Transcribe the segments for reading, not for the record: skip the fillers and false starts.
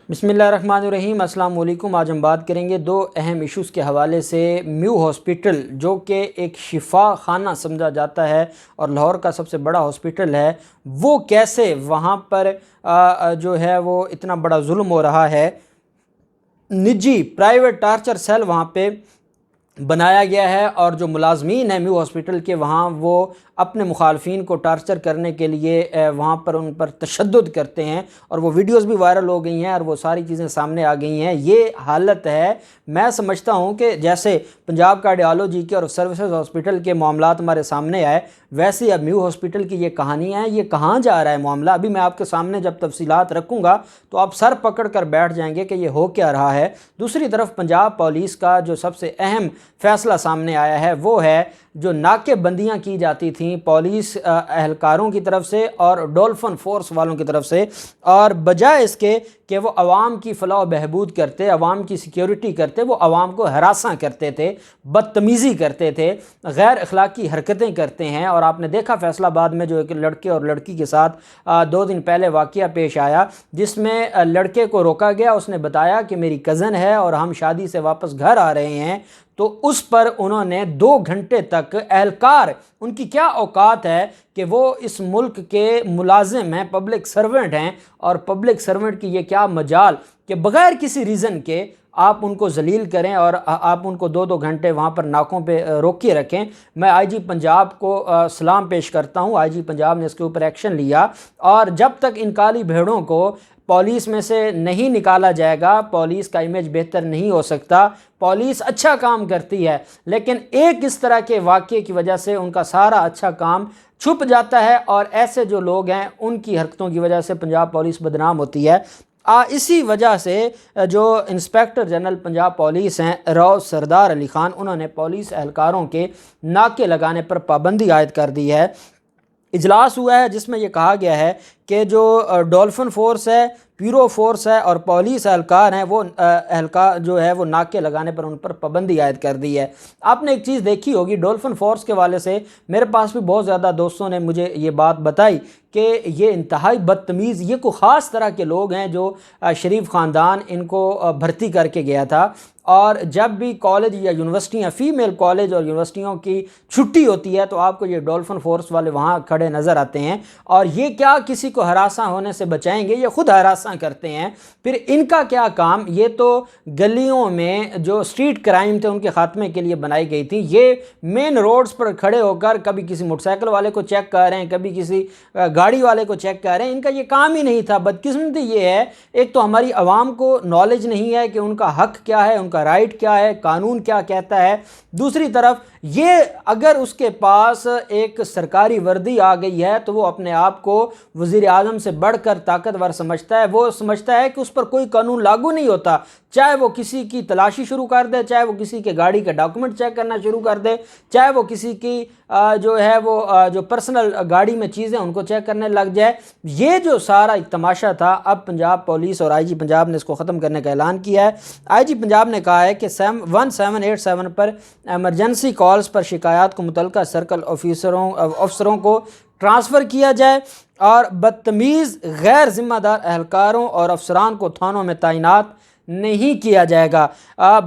بسم اللہ الرحمن الرحیم۔ السلام علیکم۔ آج ہم بات کریں گے دو اہم ایشوز کے حوالے سے۔ میو ہاسپٹل جو کہ ایک شفا خانہ سمجھا جاتا ہے اور لاہور کا سب سے بڑا ہاسپٹل ہے، وہ کیسے وہاں پر جو ہے وہ اتنا بڑا ظلم ہو رہا ہے۔ نجی پرائیویٹ ٹارچر سیل وہاں پہ بنایا گیا ہے اور جو ملازمین ہیں میو ہاسپٹل کے وہاں، وہ اپنے مخالفین کو ٹارچر کرنے کے لیے وہاں پر ان پر تشدد کرتے ہیں، اور وہ ویڈیوز بھی وائرل ہو گئی ہیں اور وہ ساری چیزیں سامنے آ گئی ہیں۔ یہ حالت ہے، میں سمجھتا ہوں کہ جیسے پنجاب کارڈیالوجی کے اور سروسز ہاسپٹل کے معاملات ہمارے سامنے آئے، ویسے اب میو ہاسپٹل کی یہ کہانی ہے۔ یہ کہاں جا رہا ہے معاملہ، ابھی میں آپ کے سامنے جب تفصیلات رکھوں گا تو آپ سر پکڑ کر بیٹھ جائیں گے کہ یہ ہو کیا رہا ہے۔ دوسری طرف پنجاب پولیس کا جو سب سے اہم فیصلہ سامنے آیا ہے وہ ہے جو ناکے بندیاں کی جاتی تھیں پولیس اہلکاروں کی طرف سے اور ڈولفن فورس والوں کی طرف سے، اور بجائے اس کے کہ وہ عوام کی فلاح و بہبود کرتے، عوام کی سیکیورٹی کرتے، وہ عوام کو ہراساں کرتے تھے، بدتمیزی کرتے تھے، غیر اخلاقی حرکتیں کرتے ہیں۔ اور آپ نے دیکھا فیصل آباد میں جو ایک لڑکے اور لڑکی کے ساتھ 2 دن پہلے واقعہ پیش آیا، جس میں لڑکے کو روکا گیا، اس نے بتایا کہ میری کزن ہے اور ہم شادی سے واپس گھر آ رہے ہیں، تو اس پر انہوں نے 2 گھنٹے تک اہلکار، ان کی کیا اوقات ہے کہ وہ اس ملک کے ملازم ہیں، پبلک سرونٹ ہیں، اور پبلک سرونٹ کی یہ کیا مجال کہ بغیر کسی ریزن کے آپ ان کو ذلیل کریں اور آپ ان کو 2 گھنٹے وہاں پر ناکوں پہ روکے رکھیں۔ میں آئی جی پنجاب کو سلام پیش کرتا ہوں، آئی جی پنجاب نے اس کے اوپر ایکشن لیا، اور جب تک ان کالی بھیڑوں کو پولیس میں سے نہیں نکالا جائے گا، پولیس کا امیج بہتر نہیں ہو سکتا۔ پولیس اچھا کام کرتی ہے، لیکن ایک اس طرح کے واقعے کی وجہ سے ان کا سارا اچھا کام چھپ جاتا ہے، اور ایسے جو لوگ ہیں ان کی حرکتوں کی وجہ سے پنجاب پولیس بدنام ہوتی ہے۔ اسی وجہ سے جو انسپیکٹر جنرل پنجاب پولیس ہیں راؤ سردار علی خان، انہوں نے پولیس اہلکاروں کے ناکے لگانے پر پابندی عائد کر دی ہے۔ اجلاس ہوا ہے جس میں یہ کہا گیا ہے کہ جو ڈولفن فورس ہے، پیرو فورس ہے اور پولیس اہلکار ہیں، وہ اہلکار جو ہے وہ ناکے لگانے پر ان پر پابندی عائد کر دی ہے۔ آپ نے ایک چیز دیکھی ہوگی ڈولفن فورس کے والے سے، میرے پاس بھی بہت زیادہ دوستوں نے مجھے یہ بات بتائی کہ یہ انتہائی بدتمیز، یہ کوئی خاص طرح کے لوگ ہیں جو شریف خاندان ان کو بھرتی کر کے گیا تھا، اور جب بھی کالج یا یونیورسٹیاں، فیمیل کالج اور یونیورسٹیوں کی چھٹی ہوتی ہے تو آپ کو یہ ڈولفن فورس والے وہاں کھڑے نظر آتے ہیں، اور یہ کیا کسی کو ہراساں ہونے سے بچائیں گے، یہ خود ہراساں کرتے ہیں۔ پھر ان کا کیا کام، یہ تو گلیوں میں جو اسٹریٹ کرائم تھے ان کے خاتمے کے لیے بنائی گئی تھی، یہ مین روڈز پر کھڑے ہو کر کبھی کسی موٹر سائیکل والے کو چیک کر رہے ہیں، کبھی کسی گاڑی والے کو چیک کر رہے ہیں۔ ان کا یہ کام ہی نہیں تھا۔ بدقسمتی یہ ہے، ایک تو ہماری عوام کو نالج نہیں ہے کہ ان کا حق کیا ہے، ان کا رائٹ کیا ہے، قانون کیا کہتا ہے۔ دوسری طرف یہ اگر اس کے پاس ایک سرکاری وردی آ گئی ہے تو وہ اپنے آپ کو وزیر اعظم سے بڑھ کر طاقتور سمجھتا ہے۔ وہ سمجھتا ہے کہ اس پر کوئی قانون لاگو نہیں ہوتا، چاہے وہ کسی کی تلاشی شروع کر دے، چاہے وہ کسی کے گاڑی کا ڈاکومنٹ چیک کرنا شروع کر دے، چاہے وہ کسی کی جو ہے وہ جو پرسنل گاڑی میں چیزیں ان کو چیک کرنے لگ جائے۔ یہ جو سارا ایک تماشا تھا، اب پنجاب پولیس اور آئی جی پنجاب نے اس کو ختم کرنے کا اعلان کیا ہے۔ آئی جی پنجاب نے کہا ہے کہ 1787 پر ایمرجنسی کالز پر شکایات کو متعلقہ سرکل افسروں کو ٹرانسفر کیا جائے، اور بدتمیز غیر ذمہ دار اہلکاروں اور افسران کو تھانوں میں تعینات نہیں کیا جائے گا۔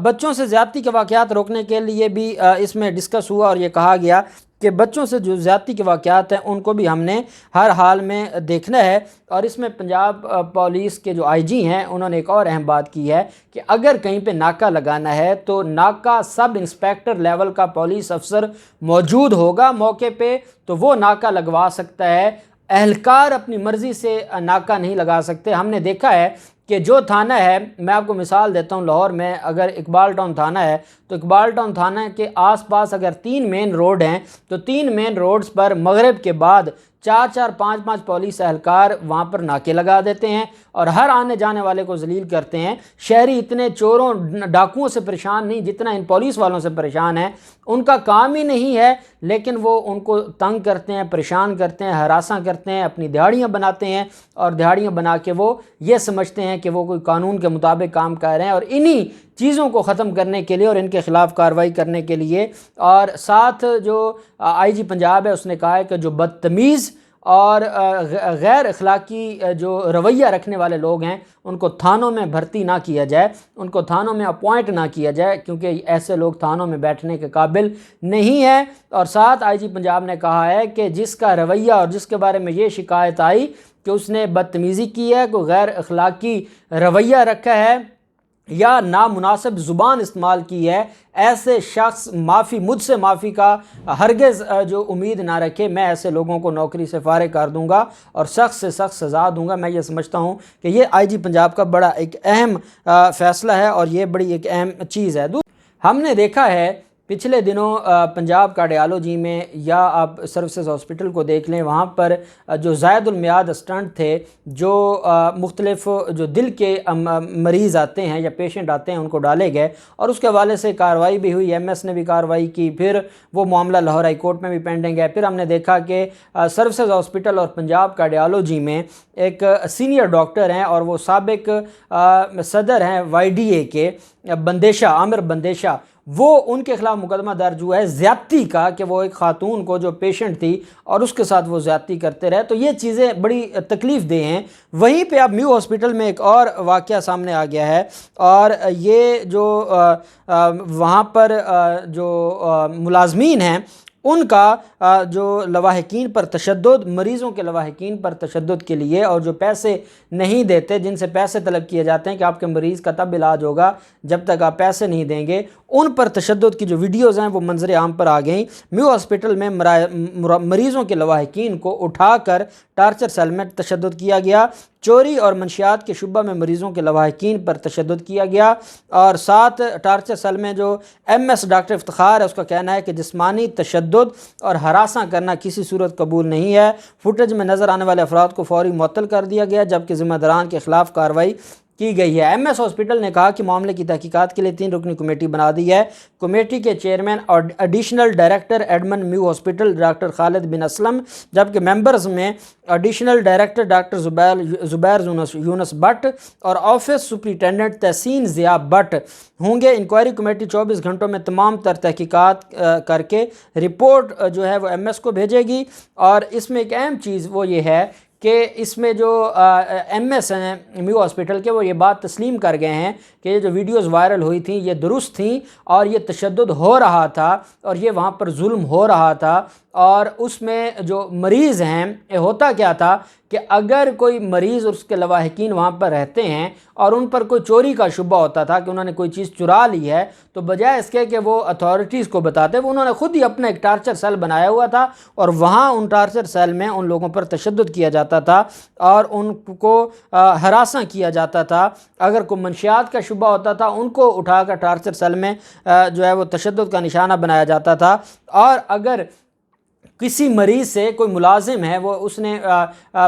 بچوں سے زیادتی کے واقعات روکنے کے لیے بھی اس میں ڈسکس ہوا، اور یہ کہا گیا کہ بچوں سے جو زیادتی کے واقعات ہیں ان کو بھی ہم نے ہر حال میں دیکھنا ہے۔ اور اس میں پنجاب پولیس کے جو آئی جی ہیں انہوں نے ایک اور اہم بات کی ہے کہ اگر کہیں پہ ناکہ لگانا ہے تو ناکہ سب انسپیکٹر لیول کا پولیس افسر موجود ہوگا موقع پہ، تو وہ ناکہ لگوا سکتا ہے۔ اہلکار اپنی مرضی سے ناکہ نہیں لگا سکتے۔ ہم نے دیکھا ہے کہ جو تھانہ ہے، میں آپ کو مثال دیتا ہوں، لاہور میں اگر اقبال ٹاؤن تھانہ ہے تو اقبال ٹاؤن تھانہ کے آس پاس اگر 3 مین روڈ ہیں تو 3 مین روڈز پر مغرب کے بعد 4 5 پولیس اہلکار وہاں پر ناکے لگا دیتے ہیں اور ہر آنے جانے والے کو ذلیل کرتے ہیں۔ شہری اتنے چوروں ڈاکوؤں سے پریشان نہیں جتنا ان پولیس والوں سے پریشان ہیں۔ ان کا کام ہی نہیں ہے، لیکن وہ ان کو تنگ کرتے ہیں، پریشان کرتے ہیں، ہراساں کرتے ہیں، اپنی دہاڑیاں بناتے ہیں، اور دہاڑیاں بنا کے وہ یہ سمجھتے ہیں کہ وہ کوئی قانون کے مطابق کام کر رہے ہیں۔ اور انہی چیزوں کو ختم کرنے کے لیے اور ان کے خلاف کارروائی کرنے کے لیے، اور ساتھ جو آئی جی پنجاب ہے اس نے کہا ہے کہ جو بدتمیز اور غیر اخلاقی جو رویہ رکھنے والے لوگ ہیں ان کو تھانوں میں بھرتی نہ کیا جائے، ان کو تھانوں میں اپوائنٹ نہ کیا جائے، کیونکہ ایسے لوگ تھانوں میں بیٹھنے کے قابل نہیں ہیں۔ اور ساتھ آئی جی پنجاب نے کہا ہے کہ جس کا رویہ اور جس کے بارے میں یہ شکایت آئی کہ اس نے بدتمیزی کی ہے، کوئی غیر اخلاقی رویہ رکھا ہے یا نامناسب زبان استعمال کی ہے، ایسے شخص مجھ سے معافی کا ہرگز جو امید نہ رکھے۔ میں ایسے لوگوں کو نوکری سے فارغ کر دوں گا اور سخت سے سخت سزا دوں گا۔ میں یہ سمجھتا ہوں کہ یہ آئی جی پنجاب کا بڑا ایک اہم فیصلہ ہے اور یہ بڑی ایک اہم چیز ہے۔ ہم نے دیکھا ہے پچھلے دنوں پنجاب کارڈیالوجی میں، یا آپ سروسز ہاسپٹل کو دیکھ لیں، وہاں پر جو زائد المیعاد اسٹنٹ تھے، جو مختلف جو دل کے مریض آتے ہیں یا پیشنٹ آتے ہیں ان کو ڈالے گئے، اور اس کے حوالے سے کارروائی بھی ہوئی، ایم ایس نے بھی کارروائی کی، پھر وہ معاملہ لاہور ہائی کورٹ میں بھی پینڈنگ ہے۔ پھر ہم نے دیکھا کہ سروسز ہاسپٹل اور پنجاب کارڈیالوجی میں ایک سینئر ڈاکٹر ہیں اور وہ سابق صدر ہیں وائی ڈی اے کے، عامر بندیشہ، وہ ان کے خلاف مقدمہ درج ہوا ہے زیادتی کا، کہ وہ ایک خاتون کو جو پیشنٹ تھی اور اس کے ساتھ وہ زیادتی کرتے رہے۔ تو یہ چیزیں بڑی تکلیف دہ ہیں۔ وہیں پہ اب میو ہاسپٹل میں ایک اور واقعہ سامنے آ گیا ہے، اور یہ جو وہاں پر جو ملازمین ہیں ان کا جو لواحقین پر تشدد، مریضوں کے لواحقین پر تشدد کے لیے، اور جو پیسے نہیں دیتے، جن سے پیسے طلب کیے جاتے ہیں کہ آپ کے مریض کا تب علاج ہوگا جب تک آپ پیسے نہیں دیں گے، ان پر تشدد کی جو ویڈیوز ہیں وہ منظر عام پر آ گئیں۔ میو ہاسپٹل میں مریضوں کے لواحقین کو اٹھا کر ٹارچر سیل میں تشدد کیا گیا، چوری اور منشیات کے شعبہ میں مریضوں کے لواحقین پر تشدد کیا گیا، اور ساتھ ٹارچر سیل میں جو ایم ایس ڈاکٹر افتخار ہے اس کا کہنا ہے کہ جسمانی تشدد اور ہراساں کرنا کسی صورت قبول نہیں ہے۔ فوٹیج میں نظر آنے والے افراد کو فوری معطل کر دیا گیا، جبکہ ذمہ داران کے خلاف کارروائی کی گئی ہے۔ ایم ایس ہاسپٹل نے کہا کہ معاملے کی تحقیقات کے لیے 3 رکنی کمیٹی بنا دی ہے۔ کمیٹی کے چیئرمین اور additional director admin Mayo hospital doctor Khalid bin Aslam, جبکہ ممبرز میں additional director doctor Zubair Younis Butt اور office superintendent Tehseen Zia but ہوں گے۔ انکوائری کمیٹی 24 گھنٹوں میں تمام تر تحقیقات کر کے رپورٹ جو ہے وہ ایم ایس کو بھیجے گی۔ اور اس میں ایک اہم چیز وہ یہ ہے کہ اس میں جو ایم ایس ہیں میو ہاسپٹل کے، وہ یہ بات تسلیم کر گئے ہیں کہ یہ جو ویڈیوز وائرل ہوئی تھیں یہ درست تھیں، اور یہ تشدد ہو رہا تھا، اور یہ وہاں پر ظلم ہو رہا تھا۔ اور اس میں جو مریض ہیں، یہ ہوتا کیا تھا کہ اگر کوئی مریض اور اس کے لواحقین وہاں پر رہتے ہیں اور ان پر کوئی چوری کا شبہ ہوتا تھا کہ انہوں نے کوئی چیز چرا لی ہے، تو بجائے اس کے کہ وہ اتھارٹیز کو بتاتے، وہ انہوں نے خود ہی اپنا ایک ٹارچر سیل بنایا ہوا تھا، اور وہاں ان ٹارچر سیل میں ان لوگوں پر تشدد کیا جاتا تھا اور ان کو ہراساں کیا جاتا تھا۔ اگر کوئی منشیات کا شبہ ہوتا تھا ان کو اٹھا کر ٹارچر سیل میں جو ہے وہ تشدد کا نشانہ بنایا جاتا تھا۔ اور اگر کسی مریض سے کوئی ملازم ہے، وہ اس نے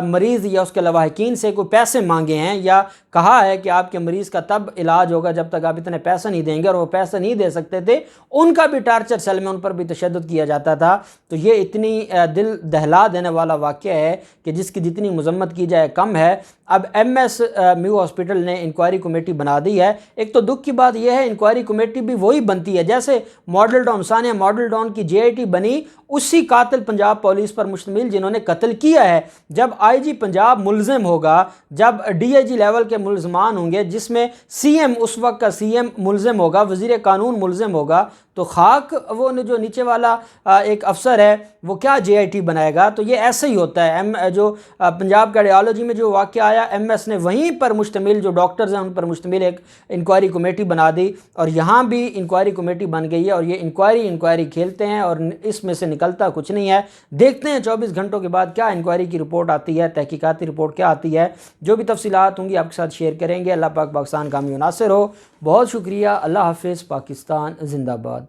مریض یا اس کے لواحقین سے کوئی پیسے مانگے ہیں یا کہا ہے کہ آپ کے مریض کا تب علاج ہوگا جب تک آپ اتنے پیسے نہیں دیں گے، اور وہ پیسے نہیں دے سکتے تھے، ان کا بھی ٹارچر سیل میں ان پر بھی تشدد کیا جاتا تھا۔ تو یہ اتنی دل دہلا دینے والا واقعہ ہے کہ جس کی جتنی مذمت کی جائے کم ہے۔ اب ایم ایس میو ہاسپٹل نے انکوائری کمیٹی بنا دی ہے۔ ایک تو دکھ کی بات یہ ہے، انکوائری کمیٹی بھی وہی بنتی ہے جیسے ماڈل ٹاؤن ثانیہ ماڈل ٹاؤن کی جے آئی ٹی بنی، اسی قاتل پنجاب پولیس پر مشتمل جنہوں نے قتل کیا ہے۔ جب آئی جی پنجاب ملزم ہوگا، جب ڈی آئی جی لیول کے ملزمان ہوں گے، جس میں سی ایم اس وقت کا سی ایم ملزم ہوگا، وزیر قانون ملزم ہوگا، تو خاک وہ جو نیچے والا ایک افسر ہے وہ کیا جے آئی ٹی بنائے گا؟ تو یہ ایسے ہی ہوتا ہے۔ جو پنجاب کارڈیالوجی میں جو واقعہ آیا، ایم ایس نے وہیں پر مشتمل جو ڈاکٹرز ہیں ان پر مشتمل ایک انکوائری کمیٹی بنا دی، اور یہاں بھی انکوائری کمیٹی بن گئی ہے، اور یہ انکوائری کھیلتے ہیں اور اس میں سے نکلتا کچھ نہیں ہے۔ دیکھتے ہیں 24 گھنٹوں کے بعد کیا انکوائری کی رپورٹ آتی ہے، تحقیقاتی رپورٹ کیا آتی ہے۔ جو بھی تفصیلات ہوں گی آپ کے ساتھ شیئر کریں گے۔ اللہ پاک پاکستان کامیاب ناصر ہو۔ بہت شکریہ۔ اللہ حافظ۔ پاکستان زندہ باد۔